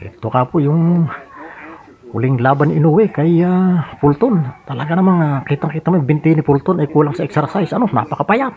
Ito ka po yung huling laban ni Inoue kay Fulton. Talaga namang kitang-kita mo yung binti ni Fulton ay kulang sa exercise. Ano, napakapayat.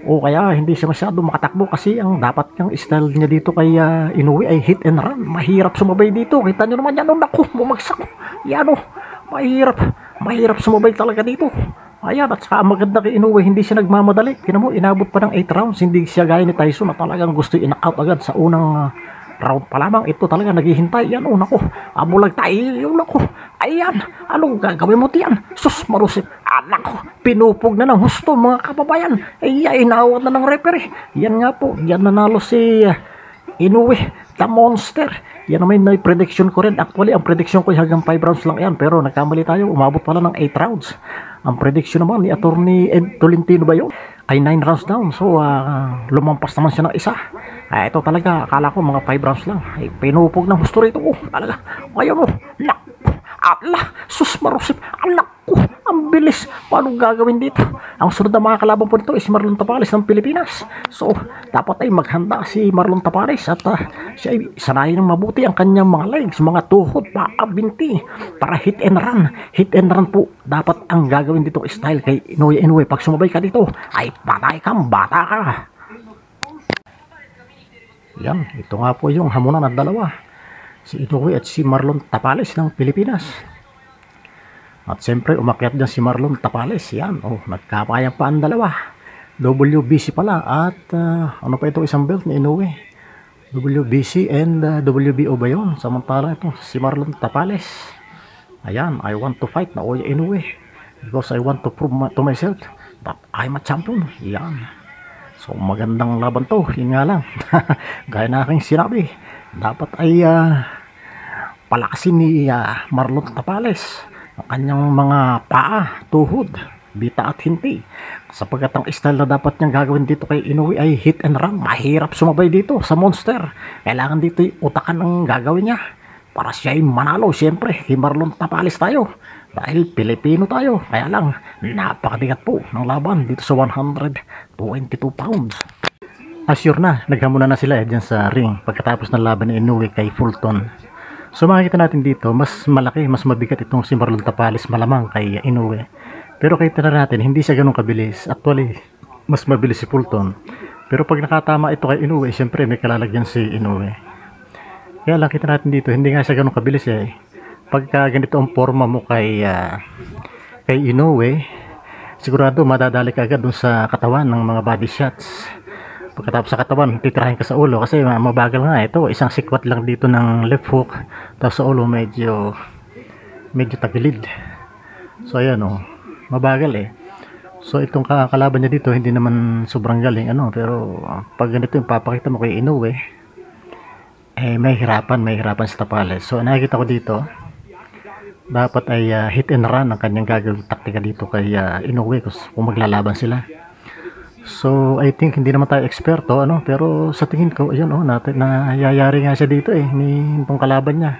O kaya hindi siya masyado makatakbo kasi ang dapat yung style niya dito kay Inoue ay hit and run. Mahirap sumabay dito. Kita nyo naman yan. Naku, bumagsak. Yan o. Mahirap. Mahirap sumabay talaga dito. Ayan, at saka maganda kay Inoue, hindi siya nagmamadali. Tinan mo, inabot pa ng 8 rounds. Hindi siya gaya ni Tyson na talagang gusto i-knock out agad sa unang round pa lamang. Ito talaga naghihintay. Yan, oh, naku. Abulag tayo. Naku. Ayan. Anong gagawin mo tiyan? Sus, marusip. Anak ko. Pinupog na ng husto, mga kababayan. Ay, inawat na ng referee. Yan nga po. Yan nanalo si Inoue, the monster. Yan naman may prediction ko rin. Actually, ang prediction ko ay hanggang 5 rounds lang yan. Pero nagkamali tayo. Umabot pala ng 8 rounds. Ang prediction naman ni Attorney Ed Tolentino ba yun? Ay 9 rounds down. So, lumampas naman siya ng isa. Ito talaga, akala ko mga 5 rounds lang. Ay, pinupog ng gusto rito. Talaga. Ayun, nak. Atla. Sus, marusip. Anak ko. Ang bilis. Paano gagawin dito? Ang sunod na mga kalaban po nito is Marlon Tapales ng Pilipinas. So, dapat ay maghanda si Marlon Tapales at siya ay sanayin ng mabuti ang kanyang mga legs, mga tuhod, pakabinti para hit and run. Hit and run po. Dapat ang gagawin dito style kay Inoue. Pag sumabay ka dito, ay patay kang bata ka. Yan, ito nga po yung hamunan ng dalawa. Si Inoue at si Marlon Tapales ng Pilipinas. At siyempre, umakyat dyan si Marlon Tapales. Yan, nagkapayang pa ang dalawa. WBC pala. At ano pa ito isang belt ni Inoue? WBC and WBO ba yun? Samantala ito, si Marlon Tapales. Ayan, I want to fight na Oya Inoue. Because I want to prove to myself that I'm a champion. Yan. So, magandang laban to. Yun nga lang. Gaya na aking sinabi, dapat ay palakasin ni Marlon Tapales ang kanyang mga paa, tuhod, bita at hinti. Sapagkat ang style na dapat niyang gagawin dito kay Inoue ay hit and run. Mahirap sumabay dito sa monster. Kailangan dito utakan ang gagawin niya para siya ay manalo. Siyempre, kay Marlon Tapales tayo. Dahil Pilipino tayo. Kaya lang, napakabigat po ng laban dito sa 122 pounds. Sure na, naghamuna na sila dyan sa ring pagkatapos ng laban ni Inoue kay Fulton. So makikita natin dito, mas malaki, mas mabigat itong si Marlon Tapales malamang kay Inoue. Pero kita na natin, hindi siya ganun kabilis. Actually, mas mabilis si Fulton. Pero pag nakatama ito kay Inoue, siyempre may kalalagyan si Inoue. Kaya lang kita natin dito, hindi nga siya ganun kabilis eh. Pagka ganito ang forma mo kay Inoue, sigurado madadali ka agad dun sa katawan ng mga body shots. Pagkatapos sa katawan, titirahin ka sa ulo kasi mabagal nga ito. Isang sikwat lang dito ng left hook. Tapos sa ulo medyo tagilid. So ayan mabagal eh. So itong kalaban niya dito hindi naman sobrang galing pero pag ganito yung papakita mo kay Inoue, may hirapan sa Tapales. So nakikita ko dito, dapat ay hit and run ang kanyang gagawing taktika dito kay Inoue kung maglalaban sila. So I think hindi naman tayo eksperto pero sa tingin ko ayun natin nayayari nga siya dito ni itong kalaban niya.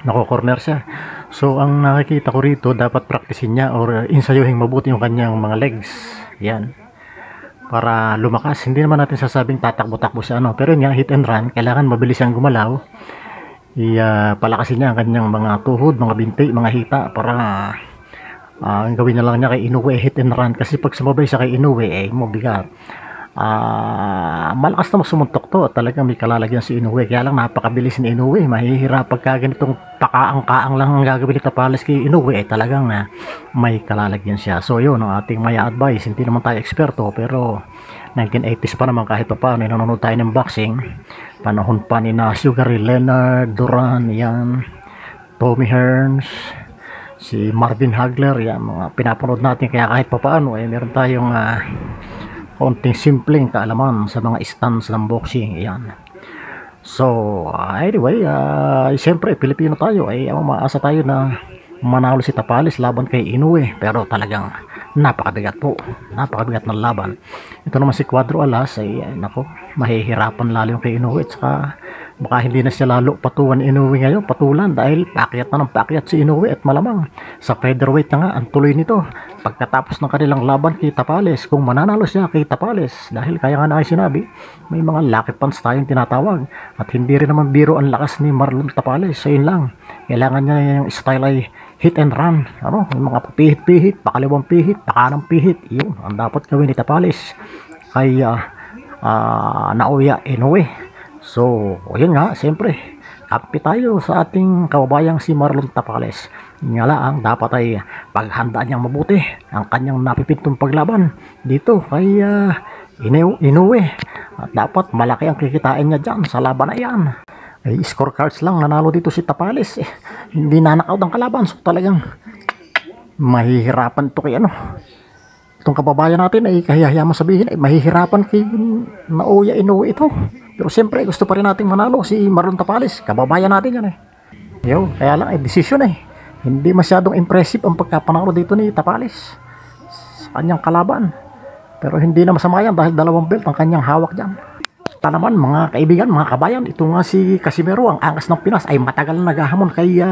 Nako-corner siya. So ang nakikita ko rito, dapat praktisin niya or insayuhin mabuti yung kanyang mga legs. Yan. Para lumakas. Hindi naman natin sasabing tatakbo-takbo siya pero yun nga, hit and run, kailangan mabilis siyang gumalaw. Palakasin niya ang kanyang mga tuhod, mga binti, mga hita para ang gawin na lang niya kay Inoue hit and run kasi pag sumabay siya kay Inoue mabigat. Malakas na sumuntok to. Talagang may kalalagyan si Inoue. Kaya lang napakabilis ni Inoue. Mahihirap pagka ganitong pakaang-kaang lang ang gagawin ni Tapales kay Inoue talagang may kalalagyan siya. So yun ang ating may advice. Hindi naman tayo eksperto pero 1980s pa naman kahit pa paano nanonood tayo ng boxing. Panahon pa ni Sugar Ray Leonard, Duran, yan, Tommy Hearns, si Marvin Hagler, yan mga pinapanood natin. Kaya kahit pa paano meron tayong konting simpleng kaalaman sa mga stance ng boxing. Yan. So anyway, siyempre Pilipino tayo maasa tayo na manalo si Tapales laban kay Inoue, pero talagang napakabigat po, napakabigat ng laban. Ito naman si Cuadro Alas nako, mahihirapan lalo yung kay Inoue at saka Baka hindi na siya lalo patulan ni Inoue ngayon, patulan dahil paakyat na ng paakyat si Inoue at malamang sa featherweight na nga ang tuloy nito pagkatapos ng kanilang laban kay Tapales. Kung mananalo siya kay Tapales, dahil kaya nga na sinabi, may mga lucky punch tayong tinatawag at hindi rin naman biro ang lakas ni Marlon Tapales. So yun lang, kailangan niya yung style ay hit and run, ano, yung mga pihit-pihit, pakalawang pihit, pakanang pihit, yun ang dapat gawin ni Tapales kay Naoya Inoue. So, yun nga, siyempre, kampi tayo sa ating kababayang si Marlon Tapales. Yun nga lang, dapat ay paghandaan niyang mabuti ang kanyang napipintong paglaban dito kay Inoue. At dapat malaki ang kikitain niya dyan sa laban na yan. Ay, scorecards lang, nanalo dito si Tapales. Hindi nanakaw ang kalaban. So, talagang mahihirapan to kay itong kababayan natin ay kahihiya mo sabihin ay mahihirapan kay Naoya Inoue ito. Pero siyempre gusto pa rin nating manalo si Marlon Tapales. Kababayan natin yan kaya lang ay desisyon hindi masyadong impressive ang pagkapanalo dito ni Tapales sa kanyang kalaban. Pero hindi na masama yan dahil 2 belt ang kanyang hawak dyan. Ito naman mga kaibigan, mga kabayan, ito nga si Casimero, ang angas ng Pinas ay matagal na naghahamon kay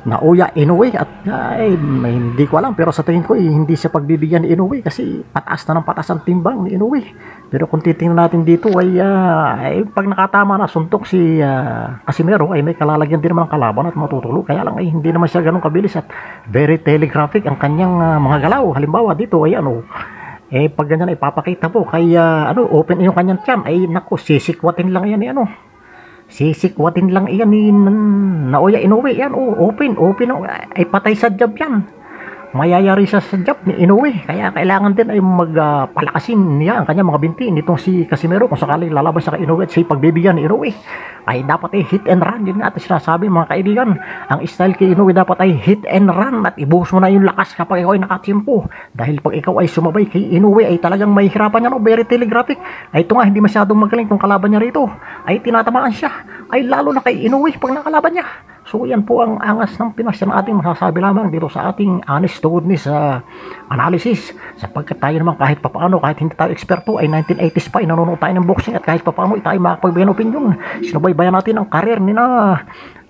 Naoya Inoue at hindi ko alam pero sa tingin ko hindi siya pagbibigyan ni Inoue kasi pataas na ng pataas ang timbang ni Inoue. Pero kung titingnan natin dito ay pag nakatama na suntok si Casimero ay may kalalagyan din naman ang kalaban at matutulog, kaya lang hindi naman siya ganun kabilis at very telegraphic ang kanyang mga galaw. Halimbawa dito ay pag ganyan ay papakita po kay open yung kanyang tiyan ay naku, sisikwatin lang yan sisikwatin lang iyan ni Naoya Inoue yan. Open ay patay sa jab yan, mayayari siya sa jab ni Inoue. Kaya kailangan din ay magpalakasin niya ang kanyang mga binti nitong si Casimero kung sakaling lalaban siya kay Inoue at siya pagbibigyan ni Inoue ay dapat ay hit and run. Yun nga ito sinasabi mga kaibigan, ang style kay Inoue dapat ay hit and run at ibuhos mo na yung lakas kapag ikaw ay nakatimpo, dahil pag ikaw ay sumabay kay Inoue ay talagang may hirapan niya very telegraphic. Ay ito nga, hindi masyadong magaling kung kalaban niya rito ay tinatamaan siya, ay lalo na kay Inoue pag nakalaban niya. So yan po ang angas ng Pinas na ating masasabi lamang dito sa ating honest to goodness analysis, sapagkat tayo naman kahit papaano, kahit hindi tayo eksperto ay 1980s pa ay nanonood tayo ng boxing at kahit papaano tayo makapagbigay ng opinion. Sinubaybayan natin ang karir nino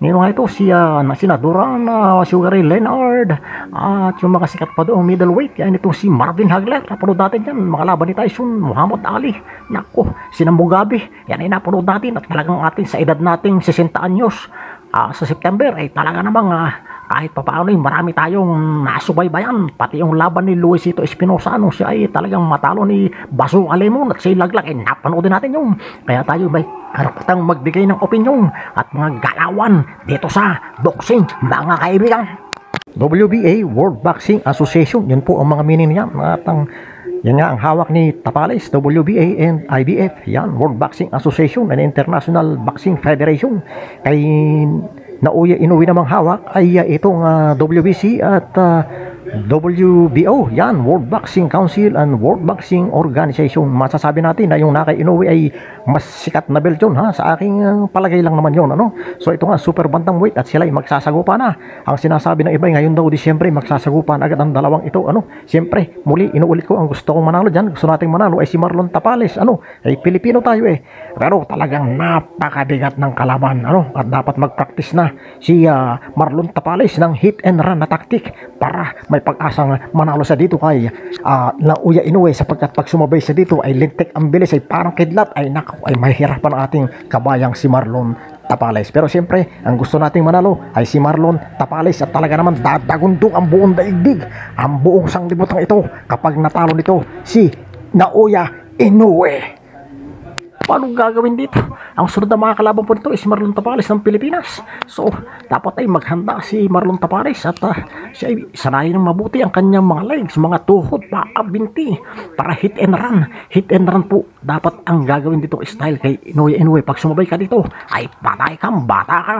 nga ito sina Duran, Sugar Ray Leonard at yung mga sikat pa doong middleweight yan itong si Marvin Hagler. Napanood natin yan, makalaban ni Tyson, Muhammad Ali, nako, sina Mugabe, yan ay napanood natin. At talagang atin sa edad nating 60 anyos sa September ay talaga namang kahit papaano marami tayong nasubaybayan, pati yung laban ni Luisito Espinosa siya ay talagang matalo ni Baso Alemon at si Laglag ay napanood din natin yung, kaya tayo may karapatang magbigay ng opinyon at mga galawan dito sa boxing mga kaibigan. WBA, World Boxing Association, yan po ang mga meaning niya at yan nga ang hawak ni Tapales, WBA and IBF, yan, World Boxing Association and International Boxing Federation. Kay Naoya Inoue namang hawak ay itong WBC at WBO, yan, World Boxing Council and World Boxing Organization. Masasabi natin na yung na kay Inoue ay mas sikat na belt yun sa aking palagay lang naman yun So ito nga super bantamweight at sila ay magsasagupa na. Ang sinasabi ng iba ay ngayon daw Disyembre magsasagupa na agad ang dalawang ito Siyempre muli inuulit ko, ang gusto kong manalo dyan, gusto nating manalo ay si Marlon Tapales ay Pilipino tayo pero talagang napakabigat ng kalaban at dapat mag-practice na si Marlon Tapales ng hit and run na tactic para may pag-asang manalo siya dito kay Naoya Inoue, sapagkat pag sumabay siya dito ay lintik ang bilis, ay parang kidlat, ay mahihirapan ang ating kabayang si Marlon Tapales. Pero siyempre ang gusto nating manalo ay si Marlon Tapales at talaga naman dadagundong ang buong daigdig, ang buong sanglibutan ito kapag natalo nito si Naoya Inoue. Paano gagawin dito? Ang sunod na mga kalaban po nito is Marlon Tapales ng Pilipinas. So, dapat ay maghanda si Marlon Tapales at siya ay sanayin ng mabuti ang kanyang mga legs, mga tuhod, binti para hit and run. Hit and run po dapat ang gagawin dito style kay Naoya Inoue. Pag sumabay ka dito, ay patay kang bata ka.